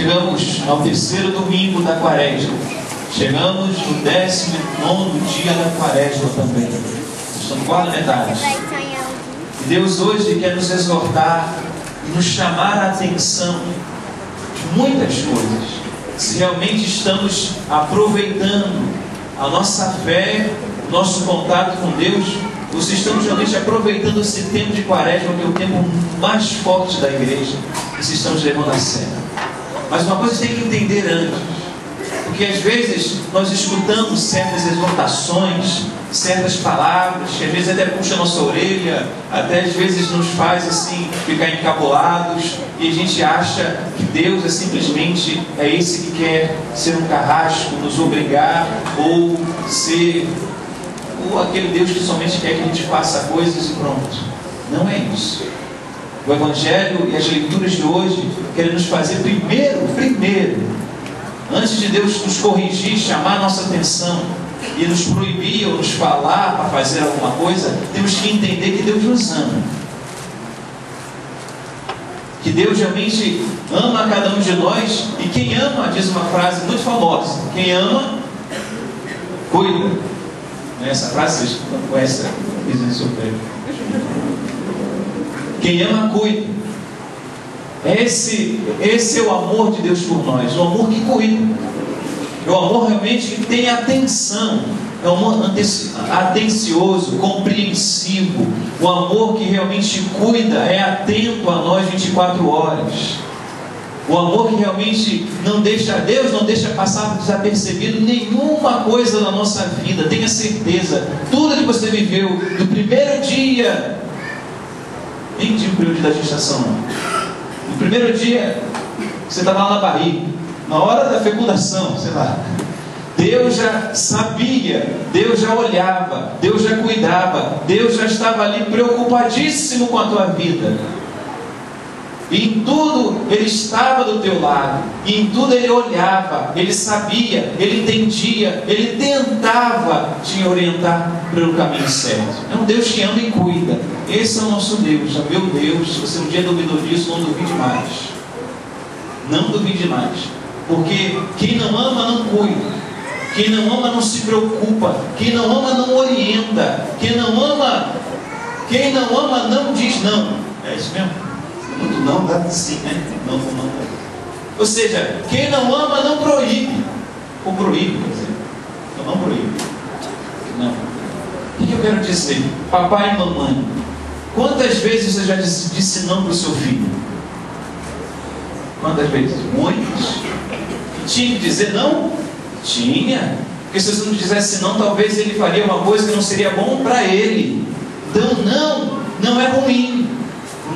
Chegamos ao terceiro domingo da quaresma. Chegamos no 19º dia da quaresma também. Estamos quase na metade. E Deus hoje quer nos exortar e nos chamar a atenção de muitas coisas. Se realmente estamos aproveitando a nossa fé, o nosso contato com Deus, ou se estamos realmente aproveitando esse tempo de quaresma, que é o tempo mais forte da igreja, e se estamos levando a sério. Mas uma coisa você tem que entender antes, porque às vezes nós escutamos certas exortações, certas palavras, que às vezes até puxa a nossa orelha, até às vezes nos faz assim, ficar encabulados, e a gente acha que Deus é simplesmente esse que quer ser um carrasco, nos obrigar, ou ser aquele Deus que somente quer que a gente faça coisas e pronto. Não é isso. O Evangelho e as leituras de hoje querem nos fazer primeiro, antes de Deus nos corrigir, chamar a nossa atenção e nos proibir ou nos falar para fazer alguma coisa, temos que entender que Deus nos ama. Que Deus realmente ama cada um de nós, e quem ama, diz uma frase muito famosa: quem ama, cuida. Essa frase vocês conhecem, dizem no seu prédio. Quem ama, cuida. Esse é o amor de Deus por nós, o amor que cuida. É o amor realmente que tem atenção. É um amor atencioso, compreensivo. O amor que realmente cuida, é atento a nós 24 horas. O amor que realmente não deixa, Deus não deixa passar desapercebido nenhuma coisa na nossa vida. Tenha certeza, tudo que você viveu do primeiro dia, nem digo o primeiro dia da gestação, não. No primeiro dia, você estava lá na barriga, na hora da fecundação, sei lá, Deus já sabia, Deus já olhava, Deus já cuidava, Deus já estava ali preocupadíssimo com a tua vida. E em tudo Ele estava do teu lado, e em tudo Ele olhava, Ele sabia, Ele entendia, Ele tentava te orientar pelo caminho certo. É um Deus que ama e cuida. Esse é o nosso Deus, é o meu Deus. Se você um dia duvidou disso, não duvide mais. Não duvide mais. Porque quem não ama não cuida. Quem não ama não se preocupa. Quem não ama não orienta. Quem não ama não diz não. É isso mesmo? Muito não, dá sim, né? Não. Ou seja, quem não ama não proíbe. Ou proíbe, quer dizer. Não proíbe. Não. O que eu quero dizer? Papai e mamãe, quantas vezes você já disse não para o seu filho? Quantas vezes? Muitas. Tinha que dizer não? Tinha. Porque se você não dissesse não, talvez ele faria uma coisa que não seria bom para ele. Então não é ruim.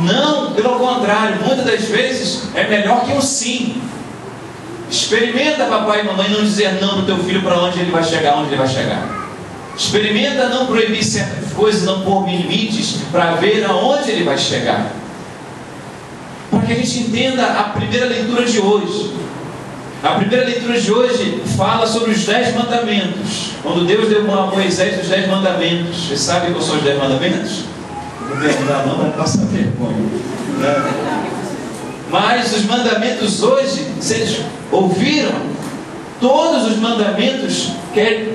Não, pelo contrário, muitas das vezes é melhor que um sim. Experimenta, papai e mamãe, não dizer não para o teu filho para onde ele vai chegar, Experimenta não proibir certas coisas, não pôr limites, para ver aonde ele vai chegar. Para que a gente entenda a primeira leitura de hoje. A primeira leitura de hoje fala sobre os 10 mandamentos. Quando Deus deu a Moisés os 10 mandamentos. Você sabe quais são os 10 mandamentos? Não perguntar não, vai passar vergonha. Mas os mandamentos hoje, vocês ouviram? Todos os mandamentos que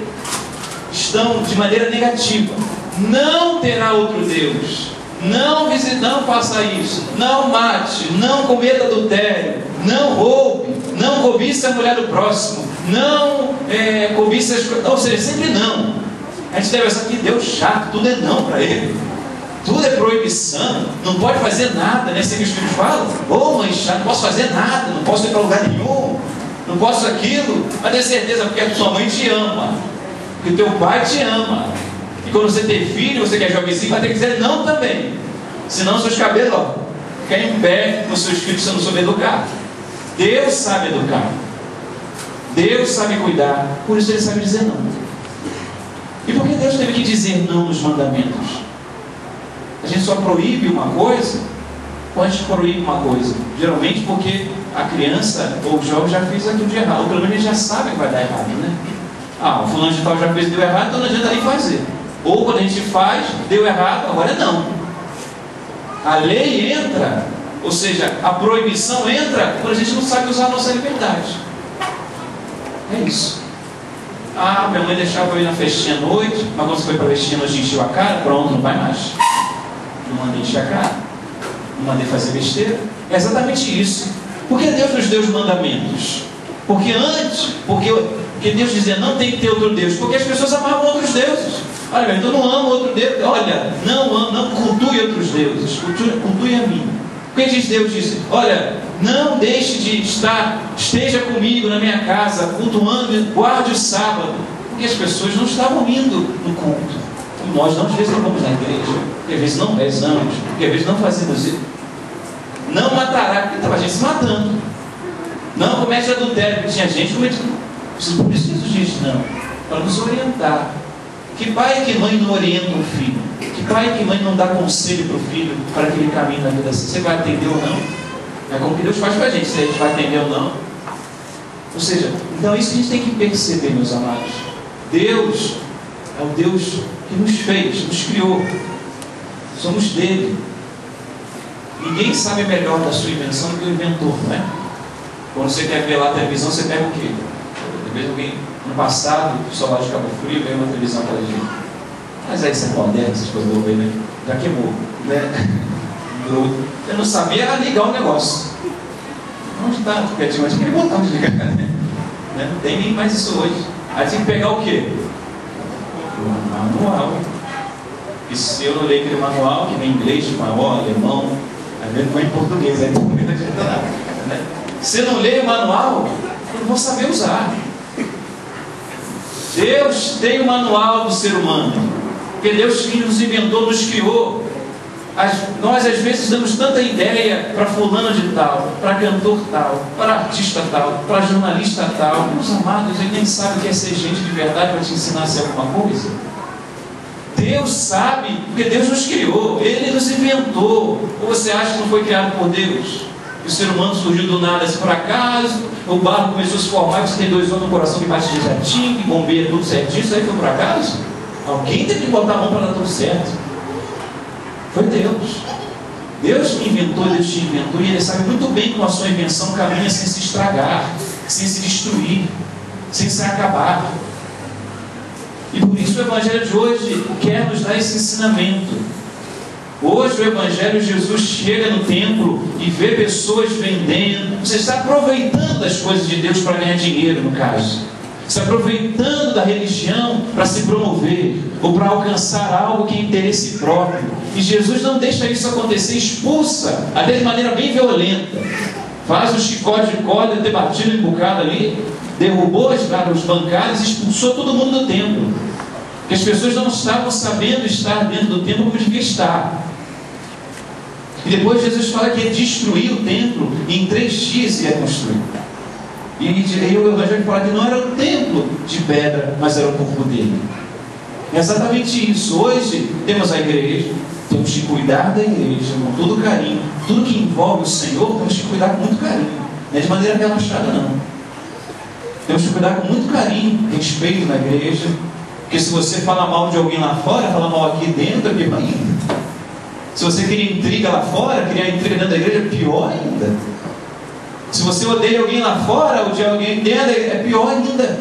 estão de maneira negativa. Não terá outro Deus. Não faça isso. Não mate. Não cometa adultério. Não roube. Não cobiça a mulher do próximo. Não cobiça as coisas. Ou seja, sempre não. A gente deve pensar que Deus chato, tudo é não para ele. Tudo é proibição, não pode fazer nada, né? Assim que os filhos falam: ô mãe chata, não posso fazer nada, não posso ir para lugar nenhum, não posso aquilo. Mas tenha certeza, porque a sua mãe te ama, que o teu pai te ama. E quando você ter filho, você quer jovenzinho, vai ter que dizer não também. Senão seus cabelos ficam em pé nos seus filhos, se você não souber educar. Deus sabe educar, Deus sabe cuidar, por isso Ele sabe dizer não. E por que Deus teve que dizer não nos mandamentos? A gente só proíbe uma coisa, ou a gente proíbe uma coisa? Geralmente porque a criança ou o jovem já fez aquilo de errado, ou pelo menos ele já sabe que vai dar errado, né? O fulano de tal já fez e deu errado, então não adianta nem fazer. Ou quando a gente faz, deu errado, agora é não. A lei entra Ou seja, a proibição entra quando a gente não sabe usar a nossa liberdade. É isso. Ah, minha mãe deixava eu ir na festinha à noite, mas quando você foi para a festinha à noite encheu a cara, pronto, não vai mais. Não mandei encher a cara, não mandei fazer besteira. É exatamente isso. Por que Deus nos deu os mandamentos? Porque Deus dizia, não tem que ter outro Deus. Porque as pessoas amavam outros deuses. Olha, então não amo outro Deus. Olha, não cultue outros deuses. Cultue a mim. O que diz Deus? Disse, olha, não deixe de esteja comigo na minha casa, cultuando, guarde o sábado. Porque as pessoas não estavam indo no culto. E nós às vezes não vamos na igreja, porque às vezes não rezamos, porque às vezes não fazemos isso. Não matará, porque estava a gente se matando. Não comete adultério, porque tinha gente cometendo. Por isso Jesus diz não, para nos orientar. Que pai e que mãe não orientam o filho? Que pai e que mãe não dá conselho para o filho para que ele caminhe na vida assim? Você vai atender ou não? É como que Deus faz para a gente, se a gente vai atender ou não. Ou seja, então é isso que a gente tem que perceber, meus amados. Deus é o Deus que nos fez, nos criou. Somos dele. Ninguém sabe melhor da sua invenção do que o inventor, não é? Quando você quer ver lá a televisão, você pega o quê? Talvez alguém, no passado, o celular de Cabo Frio, veio uma televisão para a gente. Mas aí você é moderno, essas coisas do governo, né? Já queimou, né? Eu não sabia ligar o negócio. Onde está? Porque antigamente aquele botão de ligar, né? Não tem nem mais isso hoje. Aí tem que pegar o quê? O manual. E se eu não ler aquele manual, que vem em inglês, espanhol, alemão, às vezes não é em português, aí também não adianta nada, né? Se eu não ler o manual, eu não vou saber usar. Deus tem o manual do ser humano, porque Deus que nos inventou, nos criou. Nós às vezes damos tanta ideia para fulano de tal, para cantor tal, para artista tal, para jornalista tal. Meus amados, ele nem sabe o que é ser gente de verdade para te ensinar a ser alguma coisa. Deus sabe, porque Deus nos criou, Ele nos inventou. Ou você acha que não foi criado por Deus? E o ser humano surgiu do nada, assim, por acaso, o barro começou a se formar, você tem 2 homens no coração que bate certinho, que bombeia tudo certinho, isso aí foi por acaso? Alguém teve que botar a mão para dar tudo certo. Foi Deus. Deus que inventou, Deus te inventou, e Ele sabe muito bem como a sua invenção caminha sem se estragar, sem se destruir, sem se acabar. E por isso o Evangelho de hoje quer nos dar esse ensinamento. Hoje o Evangelho, Jesus chega no templo e vê pessoas vendendo. Você está aproveitando das coisas de Deus para ganhar dinheiro, no caso. Você está aproveitando da religião para se promover, ou para alcançar algo que é interesse próprio. E Jesus não deixa isso acontecer, expulsa, até de maneira bem violenta. Faz um chicote de corda, ter batido um bocado ali, derrubou os bancários e expulsou todo mundo do templo. Porque as pessoas não estavam sabendo estar dentro do templo como devia estar. E depois Jesus fala que ia destruir o templo e em 3 dias ia construir. E o Evangelho fala que não era o templo de pedra, mas era o corpo dele. É exatamente isso. Hoje temos a igreja, temos que cuidar da igreja com todo carinho. Tudo que envolve o Senhor, temos que cuidar com muito carinho. Não é de maneira relaxada, não. Temos que cuidar com muito carinho, respeito na igreja. Porque se você fala mal de alguém lá fora, fala mal aqui dentro, é pior ainda. Se você queria intriga lá fora, criar intriga dentro da igreja, é pior ainda. Se você odeia alguém lá fora, odiar alguém dentro, é pior ainda.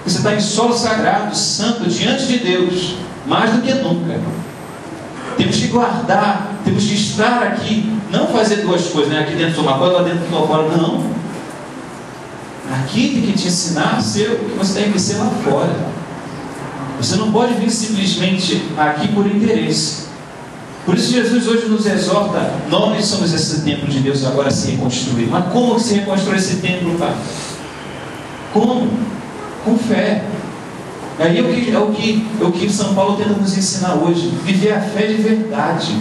Você está em solo sagrado, santo, diante de Deus, mais do que nunca. Temos que guardar, temos que estar aqui, não fazer 2 coisas, né? Aqui dentro uma coisa, lá dentro uma fora, não. Aqui tem que te ensinar a ser o que você tem que ser lá fora. Você não pode vir simplesmente aqui por interesse. Por isso Jesus hoje nos exorta, nós somos esse templo de Deus agora a se reconstruir. Mas como se reconstrói esse templo, Pai? Como? Com fé. Aí é o que São Paulo tenta nos ensinar hoje. Viver a fé de verdade.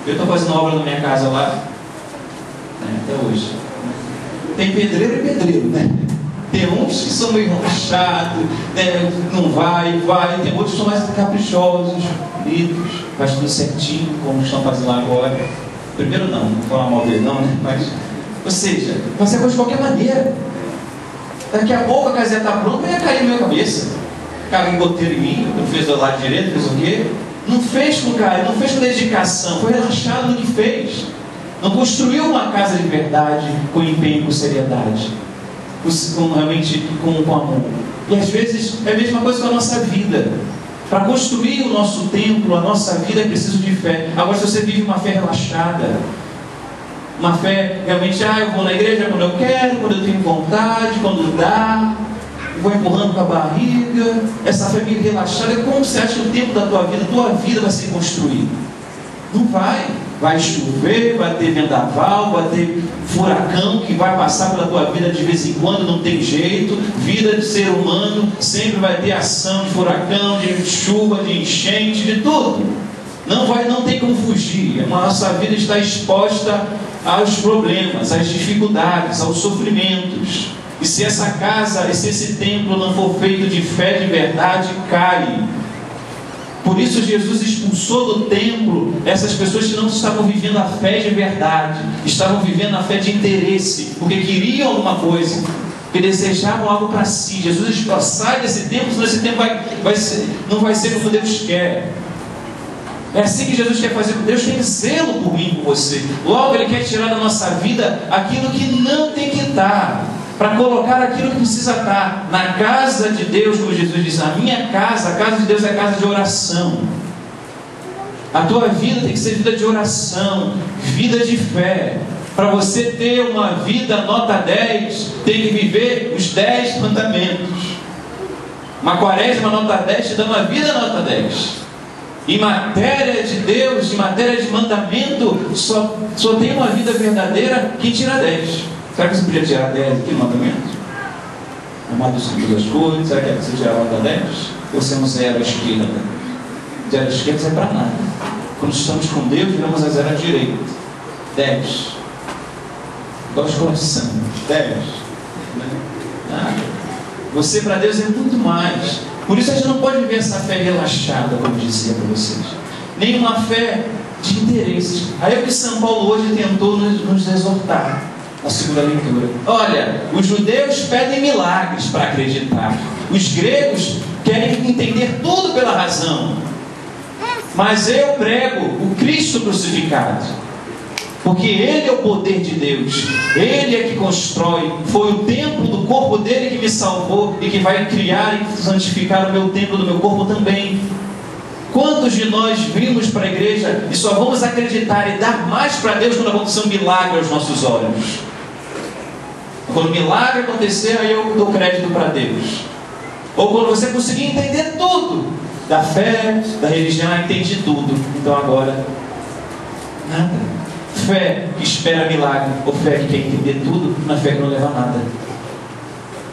Eu estou fazendo obra na minha casa lá, né, até hoje. Tem pedreiro e pedreiro, né? Tem uns que são meio chatos, né? Não vai, tem outros que são mais caprichosos, bonitos, faz tudo certinho, como estão fazendo lá agora. Primeiro não vou falar mal dele não, né? Mas, ou seja, fazer a coisa de qualquer maneira. Daqui a pouco a casinha está pronta, vai cair na minha cabeça. Caiu um goteiro em mim, não fez do lado direito, fez o quê? não fez com carinho, não fez com dedicação, foi relaxado no que fez. Não construiu uma casa de verdade, com empenho, com seriedade, realmente com amor. E às vezes é a mesma coisa com a nossa vida. Para construir o nosso templo, a nossa vida, é preciso de fé. Agora, se você vive uma fé relaxada, uma fé realmente, eu vou na igreja quando eu quero, quando eu tenho vontade, quando dá, vou empurrando com a barriga, essa fé meio relaxada, como você acha que o tempo da tua vida vai ser construída? Não vai. Vai chover, vai ter vendaval, vai ter furacão que vai passar pela tua vida de vez em quando, não tem jeito. Vida de ser humano sempre vai ter ação de furacão, de chuva, de enchente, de tudo. Não tem como fugir. A nossa vida está exposta aos problemas, às dificuldades, aos sofrimentos. E se essa casa, se esse templo não for feito de fé de verdade, cai. Por isso Jesus expulsou do templo essas pessoas que não estavam vivendo a fé de verdade, estavam vivendo a fé de interesse, porque queriam alguma coisa, porque desejavam algo para si. Jesus disse: sai desse templo, senão esse templo não vai ser como Deus quer. É assim que Jesus quer fazer. Deus tem zelo por mim, por você. Logo Ele quer tirar da nossa vida aquilo que não tem que estar, para colocar aquilo que precisa estar na casa de Deus, como Jesus diz: a minha casa, a casa de Deus é a casa de oração. A tua vida tem que ser vida de oração, vida de fé. Para você ter uma vida nota 10, tem que viver os 10 mandamentos. Uma quaresma nota 10 te dá uma vida nota 10. Em matéria de Deus, em matéria de mandamento, só tem uma vida verdadeira que tira 10. Será que você podia tirar 10 aqui no mandamento? Amar Deus sobre todas as coisas. Será que você tirar nota 10? Ou você não zero à esquerda? Zero à esquerda não é para nada. Quando estamos com Deus, viramos a zero à direita. 10. Igual de coração. 10. Nada. Você para Deus é muito mais. Por isso a gente não pode viver essa fé relaxada, como dizia para vocês. Nenhuma fé de interesse. Aí é o que São Paulo hoje tentou nos exortar. A segunda leitura. Olha, os judeus pedem milagres para acreditar. Os gregos querem entender tudo pela razão. Mas eu prego o Cristo crucificado. Porque Ele é o poder de Deus. Ele é que constrói. Foi o templo do corpo dele que me salvou e que vai criar e santificar o meu templo do meu corpo também. Quantos de nós vimos para a igreja e só vamos acreditar e dar mais para Deus quando acontecer um milagre aos nossos olhos? Quando o milagre acontecer, aí eu dou crédito para Deus. Ou quando você conseguir entender tudo da fé, da religião, entendi tudo, então agora nada. Fé que espera milagre, ou fé que quer entender tudo, na fé que não leva a nada.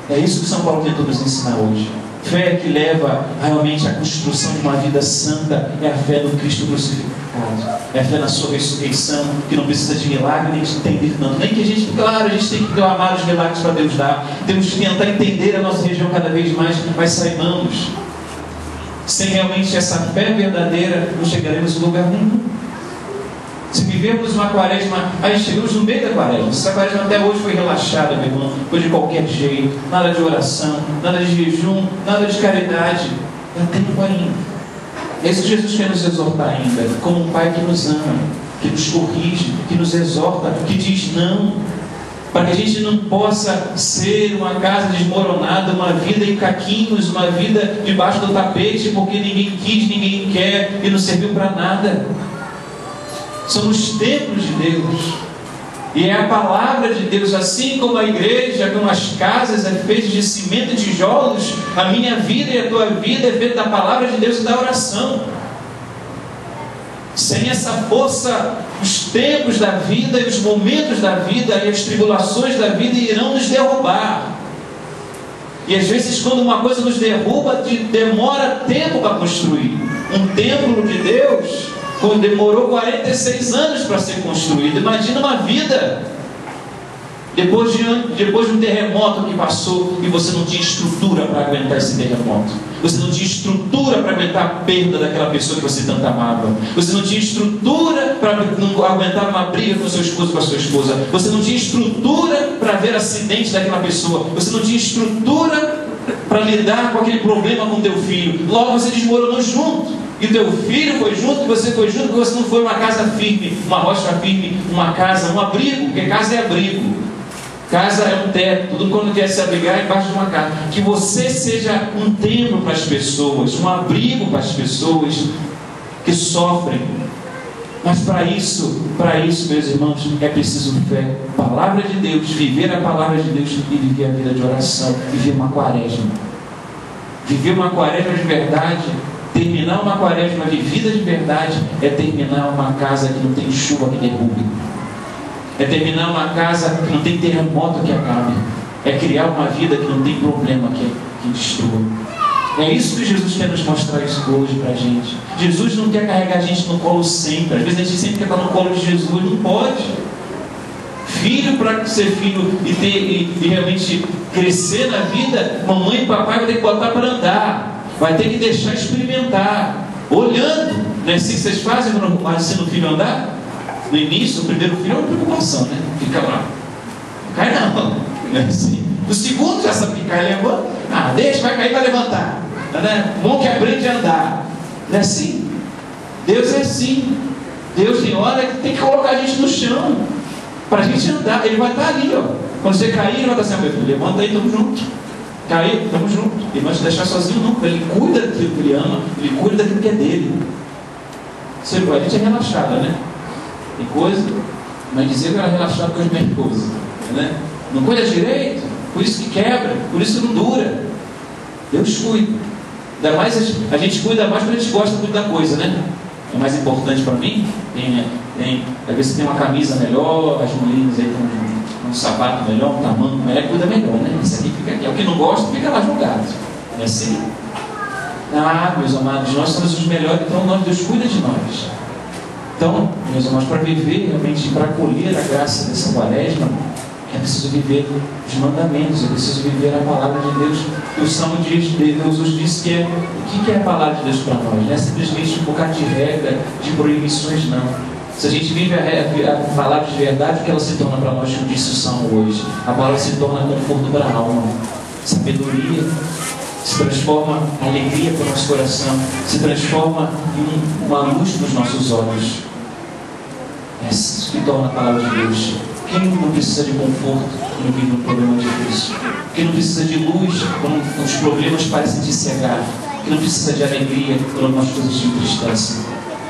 É isso que São Paulo tentou nos ensinar hoje. Fé que leva realmente à construção de uma vida santa é a fé do Cristo crucificado. É a fé na sua ressurreição, que não precisa de milagre nem de entender tanto. Nem que a gente, claro, a gente tem que clamar os milagres para Deus dar. Temos que tentar entender a nossa região cada vez mais, mas saibamos, sem realmente essa fé verdadeira, não chegaremos em lugar nenhum. Se vivermos uma quaresma, aí chegamos no meio da quaresma. Essa quaresma até hoje foi relaxada, meu irmão. Foi de qualquer jeito. Nada de oração, nada de jejum, nada de caridade. Dá tempo ainda. É isso que Jesus quer nos exortar ainda. Como um Pai que nos ama, que nos corrige, que nos exorta, que diz não. Para que a gente não possa ser uma casa desmoronada, uma vida em caquinhos, uma vida debaixo do tapete, porque ninguém quis, ninguém quer e não serviu para nada. Somos templos de Deus. E é a palavra de Deus, assim como a igreja, como as casas é feita de cimento e tijolos, a minha vida e a tua vida é feita da palavra de Deus e da oração. Sem essa força, os tempos da vida e os momentos da vida e as tribulações da vida irão nos derrubar. E às vezes quando uma coisa nos derruba, demora tempo para construir. Um templo de Deus demorou 46 anos para ser construído. Imagina uma vida depois de um terremoto que passou e você não tinha estrutura para aguentar esse terremoto. Você não tinha estrutura para aguentar a perda daquela pessoa que você tanto amava. Você não tinha estrutura para aguentar uma briga com seu esposo, com a sua esposa. Você não tinha estrutura para ver acidente daquela pessoa. Você não tinha estrutura para lidar com aquele problema com teu filho. Logo você desmoronou junto. e teu filho foi junto, e você foi junto, que você não foi uma casa firme, uma rocha firme, uma casa, um abrigo, porque casa é abrigo. Casa é um teto, todo mundo quer se abrigar embaixo de uma casa. Que você seja um templo para as pessoas, um abrigo para as pessoas que sofrem. Mas para isso, meus irmãos, é preciso fé. Palavra de Deus, viver a palavra de Deus e viver a vida de oração, viver uma quaresma. Viver uma quaresma de verdade, terminar uma quaresma vivida de verdade, é terminar uma casa que não tem chuva que derrube. É terminar uma casa que não tem terremoto que acabe. É criar uma vida que não tem problema que destrua. É isso que Jesus quer nos mostrar isso hoje para a gente. Jesus não quer carregar a gente no colo sempre. Às vezes a gente sempre quer estar no colo de Jesus. Não pode. Filho, para ser filho e realmente crescer na vida, mamãe e papai vai ter que botar para andar. Vai ter que deixar experimentar. Olhando. Não é assim que vocês fazem quando ensinam o filho a andar? No início, o primeiro filho é uma preocupação, né? Fica lá. Não cai não. Não é assim. No segundo já sabe que cai, levanta. Deixa, vai cair, vai levantar. Né? Bom que aprende a andar. Não é assim? Deus é assim. Deus tem hora que tem que colocar a gente no chão para a gente andar. Ele vai estar ali, ó. Quando você cair, ele vai estar assim, levanta aí, tamo junto. Cair, tamo junto. Ele não vai te deixar sozinho, não. Ele cuida daquilo que ele ama, ele cuida daquilo que é dele. A gente é relaxada, né? Tem coisa, mas dizer que era relaxado com as minhas coisas, né? Não cuida direito, por isso que quebra, por isso que não dura. Deus cuida. Ainda mais a gente cuida mais quando a gente gosta muito da coisa, né? É mais importante para mim. Às vezes tem uma camisa melhor, as mulheres aí tem um sapato melhor, um tamanho melhor, cuida melhor, né? Isso aqui fica aqui. O que não gosta fica lá jogado. É assim. Meus amados, nós somos os melhores, então Deus cuida de nós. Então, meus irmãos, para viver realmente, para colher a graça dessa quaresma, é preciso viver os mandamentos, é preciso viver a palavra de Deus. E o Salmo diz, Deus nos diz que o que é a palavra de Deus para nós? Não é simplesmente um bocado de regra, de proibições, não. Se a gente vive a palavra de verdade, o que ela se torna para nós, como disse o Salmo hoje? A palavra se torna conforto para a alma, sabedoria, se transforma em alegria para o nosso coração, se transforma em uma luz nos nossos olhos. É isso que torna a palavra de Deus. Quem não precisa de conforto quando vive um problema difícil? Quem não precisa de luz quando os problemas parecem te cegar? Quem não precisa de alegria quando as coisas te entristecem?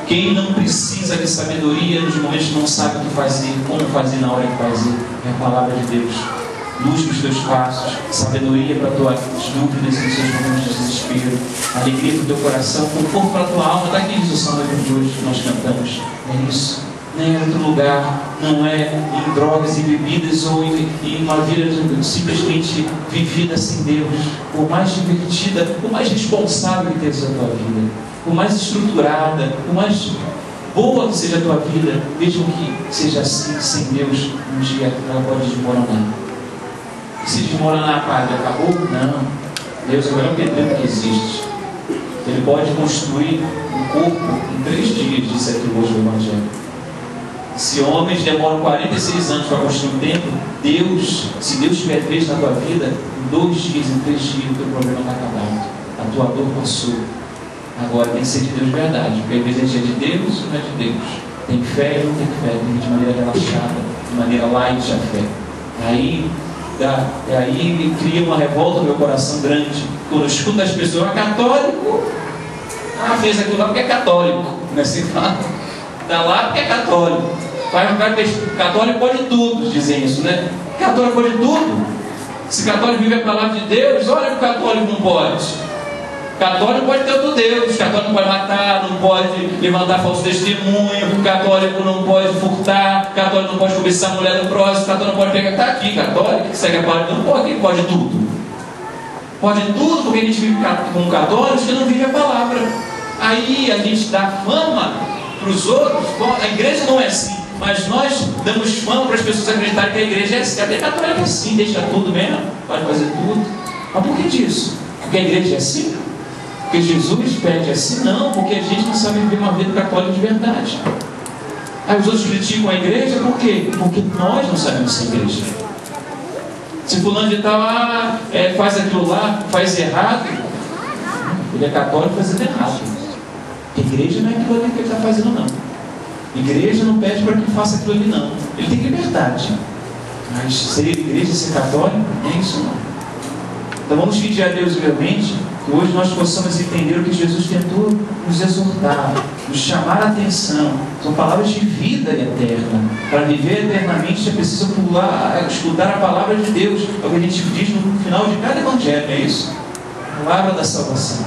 Quem não precisa de sabedoria nos momentos que não sabe o que fazer, como fazer na hora de fazer? É a palavra de Deus. Luz para os teus passos, sabedoria para as tuas dúvidas e os seus momentos de desespero, alegria para o teu coração, conforto para a tua alma. Está aqui diz o Salmo de hoje que nós cantamos. É isso. Nem em outro lugar, não é em drogas e bebidas ou em uma vida simplesmente vivida sem Deus. Por mais divertida, por mais responsável que tenha sido a tua vida, por mais estruturada, por mais boa que seja a tua vida, mesmo que seja assim, sem Deus, um dia ela pode desmoronar. E se desmoronar, padre, acabou? Não. Deus é o melhor pedreiro que existe. Ele pode construir um corpo em 3 dias, disse aqui hoje o Evangelho. Se homens demoram 46 anos para construir um templo, se Deus tiver feito na tua vida, em 2 dias, em 3 dias, o teu problema está acabado. A tua dor passou. Agora tem que ser de Deus de verdade, porque às vezes a gente é de Deus ou não é de Deus. Tem fé e não tem fé, tem de maneira relaxada, de maneira light a fé. Aí cria uma revolta no meu coração grande. Quando eu escuto as pessoas, católico, fez aquilo lá porque é católico, não é assim que fala? Está lá porque é católico. Católico pode tudo, dizem isso, né? Católico pode tudo. Se católico vive a palavra de Deus, olha que o católico não pode. Católico pode ter outro Deus. Católico não pode matar, não pode levantar falso testemunho. Católico não pode furtar. Católico não pode cobiçar a mulher do próximo. Católico não pode pegar. Está aqui, católico que segue a palavra não pode. Quem pode tudo? Pode tudo porque a gente vive com católicos que não vive a palavra. Aí a gente dá fama para os outros. Bom, a igreja não é assim, mas nós damos fama para as pessoas acreditarem que a igreja é assim. Até católica é assim, deixa tudo mesmo, pode fazer tudo. Mas por que disso? Porque a igreja é assim? Porque Jesus pede assim? Não, porque a gente não sabe viver uma vida católica de verdade. Aí os outros criticam a igreja, por quê? Porque nós não sabemos ser igreja. Se fulano de tal faz aquilo lá, faz errado, ele é católico fazendo errado. Porque igreja não é aquilo ali que ele está fazendo, não. Igreja não pede para que faça aquilo ali, não. Ele tem liberdade. Mas ser igreja, ser católico, não é isso, não. Então vamos pedir a Deus vivamente que hoje nós possamos entender o que Jesus tentou nos exortar, nos chamar a atenção. São palavras de vida eterna. Para viver eternamente é preciso escutar a palavra de Deus. É o que a gente diz no final de cada evangelho, é isso? A palavra da salvação.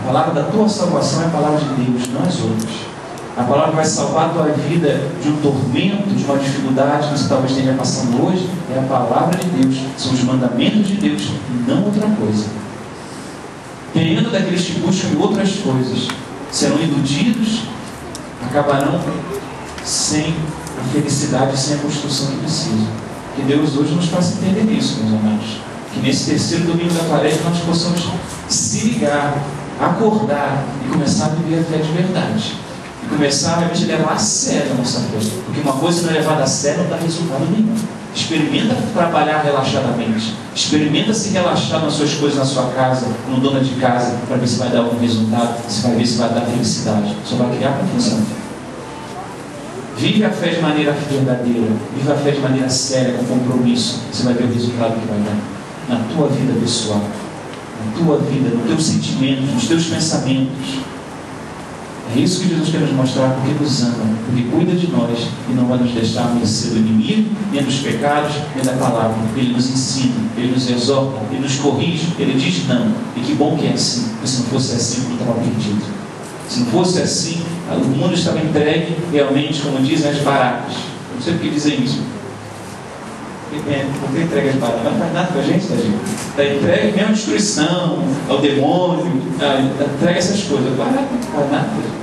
A palavra da tua salvação é a palavra de Deus, não as outras. A palavra que vai salvar a tua vida de um tormento, de uma dificuldade que você talvez esteja passando hoje, é a palavra de Deus. São os mandamentos de Deus e não outra coisa. Querendo daqueles que buscam outras coisas, serão iludidos, acabarão sem a felicidade, sem a construção que precisam. Que Deus hoje nos faça entender isso, meus amados. Que nesse terceiro domingo da Quaresma nós possamos se ligar, acordar e começar a viver a fé de verdade. E começar realmente a levar a sério a nossa fé. Porque uma coisa não é levada a sério não dá resultado nenhum. Experimenta trabalhar relaxadamente. Experimenta se relaxar nas suas coisas na sua casa, no dona de casa, para ver se vai dar algum resultado, se vai ver se vai dar felicidade. Só vai criar confusão. Vive a fé de maneira verdadeira. Vive a fé de maneira séria, com compromisso. Você vai ver o resultado que vai dar na tua vida pessoal, na tua vida, nos teus sentimentos, nos teus pensamentos. É isso que Jesus quer nos mostrar, porque nos ama, porque cuida de nós e não vai nos deixar à mercê do inimigo, nem dos pecados, nem da palavra. Ele nos ensina, Ele nos exorta, Ele nos corrige, Ele diz não. E que bom que é assim, porque se não fosse assim, eu estava perdido. Se não fosse assim, o mundo estava entregue realmente, como dizem, às baratas. Eu não sei porque dizem isso. Porque entrega as baratas, não faz nada com a gente, tá, gente? Está entregue mesmo à destruição, ao demônio, entrega essas coisas. Barata não faz nada.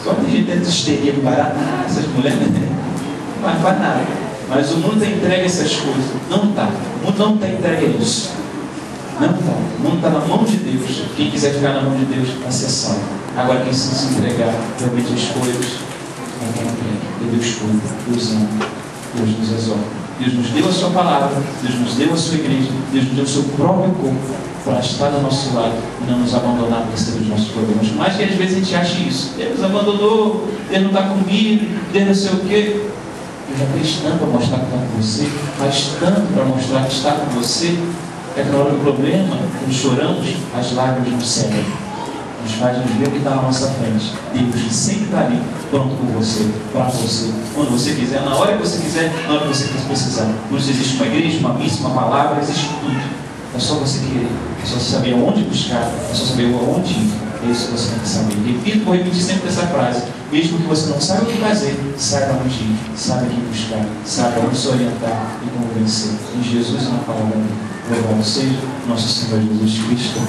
Só tem gente dentro de histeria com barata, essas mulheres não faz nada. Mas o mundo está entregue a essas coisas. Não está. O mundo não está entregue a isso. Não está. O mundo está na mão de Deus. Quem quiser ficar na mão de Deus vai ser salvo. Agora quem se entregar realmente às coisas, vai estar entregue. E Deus cuida, Deus ama, Deus nos exorta. Deus nos deu a sua palavra, Deus nos deu a sua igreja, Deus nos deu o seu próprio corpo para estar do nosso lado e não nos abandonar para receber os nossos problemas. Por mais que às vezes a gente ache isso, Deus nos abandonou, Deus não está comigo, Deus não sei o quê. Deus já fez tanto para mostrar que está com você, faz tanto para mostrar que está com você, é que na hora do problema, quando choramos, as lágrimas nos cegam. Nos faz nos ver o que está na nossa frente. Deus sempre está ali, pronto por você, para você, quando você quiser, na hora que você quiser, na hora que você precisar. Não existe uma igreja, uma missa, uma palavra, existe tudo. É só você querer, é só saber aonde buscar, é só saber aonde ir. É isso que você tem que saber. Repito, vou repetir sempre essa frase. Mesmo que você não saiba o que fazer, saiba onde ir, saiba quem buscar, saiba onde se orientar e como vencer. Em Jesus e na palavra dele. Louvado seja nosso Senhor Jesus Cristo.